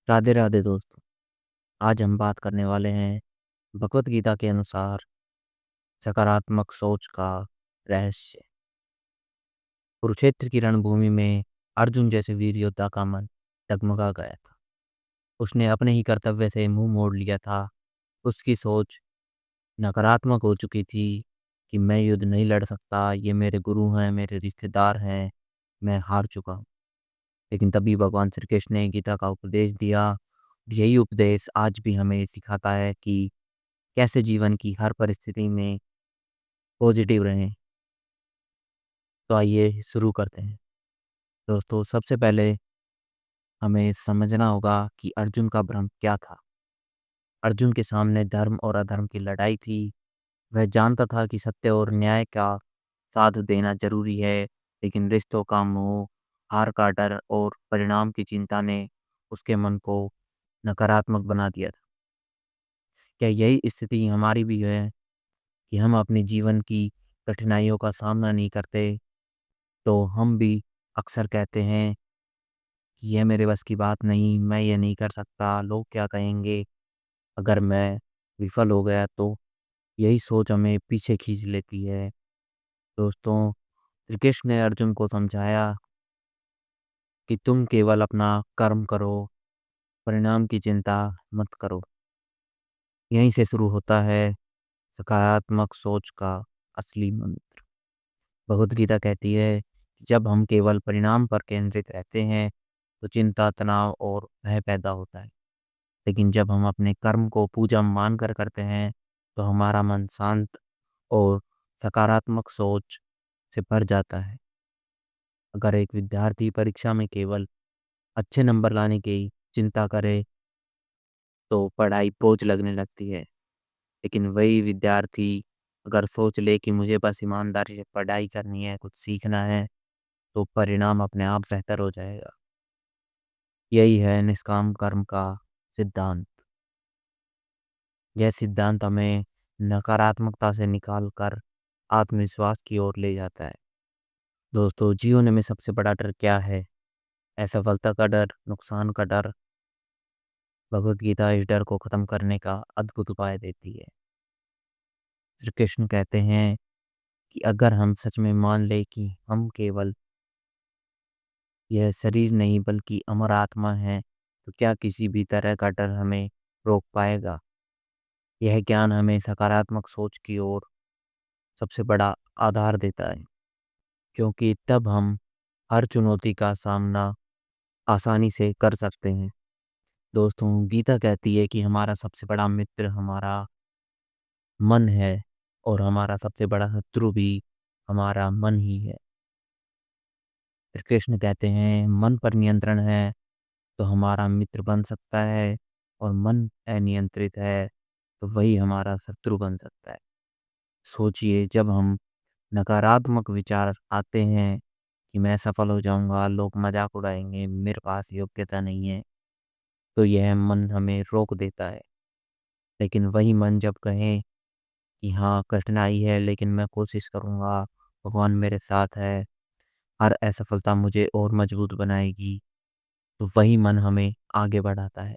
राधे राधे दोस्तों। आज हम बात करने वाले हैं भगवत गीता के अनुसार सकारात्मक सोच का रहस्य। कुरुक्षेत्र की रणभूमि में अर्जुन जैसे वीर योद्धा का मन डगमगा गया था। उसने अपने ही कर्तव्य से मुंह मोड़ लिया था। उसकी सोच नकारात्मक हो चुकी थी कि मैं युद्ध नहीं लड़ सकता, ये मेरे गुरु हैं, मेरे रिश्तेदार हैं, मैं हार चुका हूँ। लेकिन तभी भगवान श्री कृष्ण ने गीता का उपदेश दिया। यही उपदेश आज भी हमें सिखाता है कि कैसे जीवन की हर परिस्थिति में पॉजिटिव रहें। तो आइए शुरू करते हैं। दोस्तों, सबसे पहले हमें समझना होगा कि अर्जुन का भ्रम क्या था। अर्जुन के सामने धर्म और अधर्म की लड़ाई थी। वह जानता था कि सत्य और न्याय का साथ देना ज़रूरी है, लेकिन रिश्तों का मोह, हार का डर और परिणाम की चिंता ने उसके मन को नकारात्मक बना दिया था। क्या यही स्थिति हमारी भी है कि हम अपने जीवन की कठिनाइयों का सामना नहीं करते, तो हम भी अक्सर कहते हैं कि ये मेरे बस की बात नहीं, मैं ये नहीं कर सकता, लोग क्या कहेंगे अगर मैं विफल हो गया तो? यही सोच हमें पीछे खींच लेती है। दोस्तों, श्री कृष्ण ने अर्जुन को समझाया कि तुम केवल अपना कर्म करो, परिणाम की चिंता मत करो। यहीं से शुरू होता है सकारात्मक सोच का असली मंत्र। भगवत गीता कहती है कि जब हम केवल परिणाम पर केंद्रित रहते हैं, तो चिंता, तनाव और भय पैदा होता है। लेकिन जब हम अपने कर्म को पूजा मानकर करते हैं, तो हमारा मन शांत और सकारात्मक सोच से भर जाता है। अगर एक विद्यार्थी परीक्षा में केवल अच्छे नंबर लाने की चिंता करे, तो पढ़ाई बोझ लगने लगती है। लेकिन वही विद्यार्थी अगर सोच ले कि मुझे बस ईमानदारी से पढ़ाई करनी है, कुछ सीखना है, तो परिणाम अपने आप बेहतर हो जाएगा। यही है निष्काम कर्म का सिद्धांत। यह सिद्धांत हमें नकारात्मकता से निकालकर आत्मविश्वास की ओर ले जाता है। दोस्तों, जीवन में सबसे बड़ा डर क्या है? असफलता का डर, नुकसान का डर। भगवत गीता इस डर को खत्म करने का अद्भुत उपाय देती है। श्री कृष्ण कहते हैं कि अगर हम सच में मान ले कि हम केवल यह शरीर नहीं बल्कि अमर आत्मा है, तो क्या किसी भी तरह का डर हमें रोक पाएगा? यह ज्ञान हमें सकारात्मक सोच की ओर सबसे बड़ा आधार देता है, क्योंकि तब हम हर चुनौती का सामना आसानी से कर सकते हैं। दोस्तों, गीता कहती है कि हमारा सबसे बड़ा मित्र हमारा मन है और हमारा सबसे बड़ा शत्रु भी हमारा मन ही है। फिर कृष्ण कहते हैं मन पर नियंत्रण है तो हमारा मित्र बन सकता है, और मन अनियंत्रित है तो वही हमारा शत्रु बन सकता है। सोचिए, जब हम नकारात्मक विचार आते हैं कि मैं सफल हो जाऊँगा, लोग मज़ाक उड़ाएँगे, मेरे पास योग्यता नहीं है, तो यह मन हमें रोक देता है। लेकिन वही मन जब कहे कि हाँ, कठिनाई है लेकिन मैं कोशिश करूँगा, भगवान मेरे साथ है, हर असफलता मुझे और मजबूत बनाएगी, तो वही मन हमें आगे बढ़ाता है।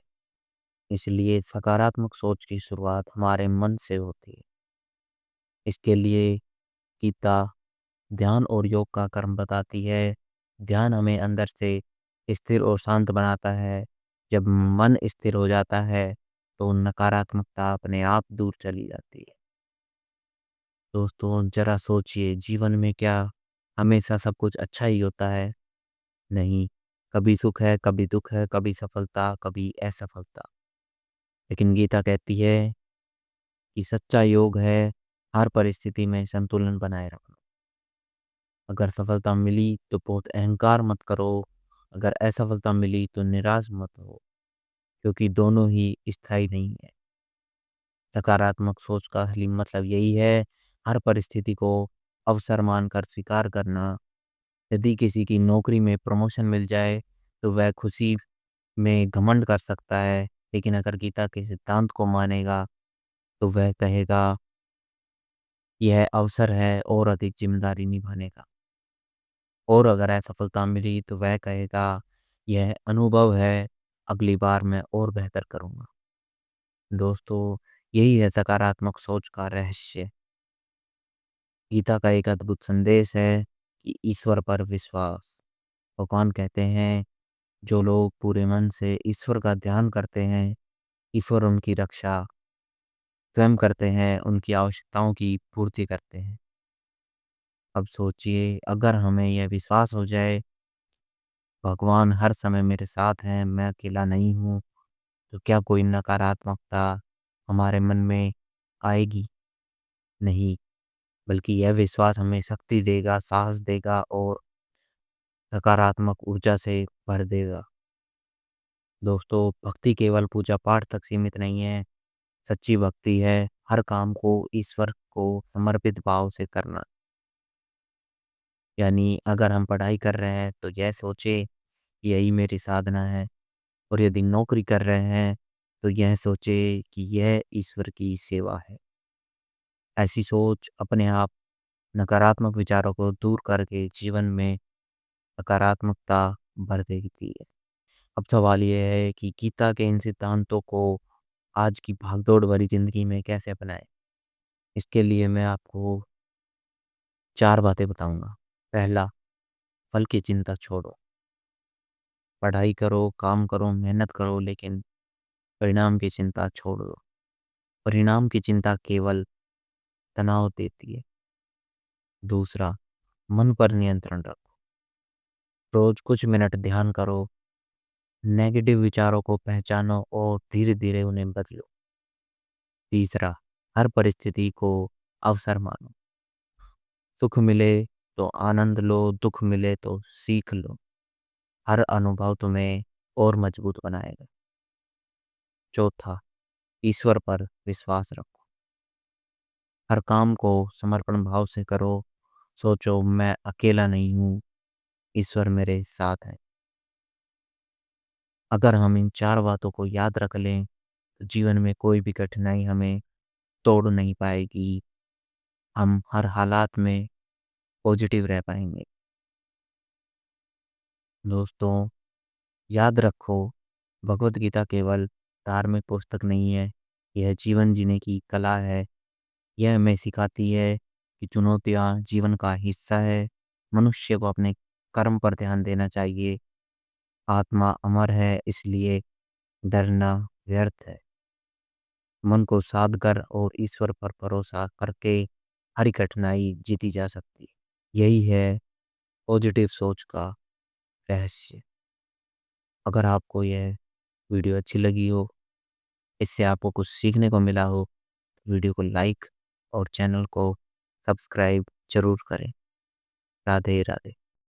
इसलिए सकारात्मक सोच की शुरुआत हमारे मन से होती है। इसके लिए गीता ध्यान और योग का कर्म बताती है। ध्यान हमें अंदर से स्थिर और शांत बनाता है। जब मन स्थिर हो जाता है, तो नकारात्मकता अपने आप दूर चली जाती है। दोस्तों, ज़रा सोचिए, जीवन में क्या हमेशा सब कुछ अच्छा ही होता है? नहीं, कभी सुख है, कभी दुःख है, कभी सफलता, कभी असफलता। लेकिन गीता कहती है कि सच्चा योग है हर परिस्थिति में संतुलन बनाए रखना। अगर सफलता मिली तो बहुत अहंकार मत करो, अगर असफलता मिली तो निराश मत हो, क्योंकि दोनों ही स्थायी नहीं है। सकारात्मक सोच का असली मतलब यही है, हर परिस्थिति को अवसर मानकर स्वीकार करना। यदि किसी की नौकरी में प्रमोशन मिल जाए, तो वह खुशी में घमंड कर सकता है, लेकिन अगर गीता के सिद्धांत को मानेगा, तो वह कहेगा यह अवसर है और अधिक ज़िम्मेदारी निभाने का। और अगर असफलता मिली तो वह कहेगा यह अनुभव है, अगली बार मैं और बेहतर करूँगा। दोस्तों, यही है सकारात्मक सोच का रहस्य। गीता का एक अद्भुत संदेश है कि ईश्वर पर विश्वास। भगवान कहते हैं, जो लोग पूरे मन से ईश्वर का ध्यान करते हैं, ईश्वर उनकी रक्षा स्वयं करते हैं, उनकी आवश्यकताओं की पूर्ति करते हैं। अब सोचिए, अगर हमें यह विश्वास हो जाए, भगवान हर समय मेरे साथ हैं, मैं अकेला नहीं हूँ, तो क्या कोई नकारात्मकता हमारे मन में आएगी? नहीं, बल्कि यह विश्वास हमें शक्ति देगा, साहस देगा और सकारात्मक ऊर्जा से भर देगा। दोस्तों, भक्ति केवल पूजा पाठ तक सीमित नहीं है। सच्ची भक्ति है हर काम को ईश्वर को समर्पित भाव से करना। यानी अगर हम पढ़ाई कर रहे हैं तो यह सोचे कि यही मेरी साधना है, और यदि नौकरी कर रहे हैं तो यह सोचे कि यह ईश्वर की सेवा है। ऐसी सोच अपने आप नकारात्मक विचारों को दूर करके जीवन में सकारात्मकता भर देती है। अब सवाल ये है कि गीता के इन सिद्धांतों को आज की भागदौड़ भरी जिंदगी में कैसे अपनाएं? इसके लिए मैं आपको 4 बातें बताऊँगा। पहला, फल की चिंता छोड़ो। पढ़ाई करो, काम करो, मेहनत करो, लेकिन परिणाम की चिंता छोड़ दो। परिणाम की चिंता केवल तनाव देती है। दूसरा, मन पर नियंत्रण रखो। रोज कुछ मिनट ध्यान करो, नेगेटिव विचारों को पहचानो और धीरे-धीरे उन्हें बदलो। तीसरा, हर परिस्थिति को अवसर मानो। सुख मिले तो आनंद लो, दुःख मिले तो सीख लो। हर अनुभव तुम्हें और मजबूत बनाएगा। चौथा, ईश्वर पर विश्वास रखो। हर काम को समर्पण भाव से करो। सोचो, मैं अकेला नहीं हूँ, ईश्वर मेरे साथ है। अगर हम इन 4 बातों को याद रख लें, तो जीवन में कोई भी कठिनाई हमें तोड़ नहीं पाएगी। हम हर हालात में पॉजिटिव रह पाएँगे। दोस्तों, याद रखो, भगवत गीता केवल धार्मिक पुस्तक नहीं है, यह जीवन जीने की कला है। यह हमें सिखाती है कि चुनौतियाँ जीवन का हिस्सा है। मनुष्य को अपने कर्म पर ध्यान देना चाहिए। आत्मा अमर है, इसलिए डरना व्यर्थ है। मन को साध कर और ईश्वर पर भरोसा करके हर कठिनाई जीती जा सकती है। यही है पॉजिटिव सोच का रहस्य। अगर आपको यह वीडियो अच्छी लगी हो, इससे आपको कुछ सीखने को मिला हो, तो वीडियो को लाइक और चैनल को सब्सक्राइब ज़रूर करें। राधे राधे।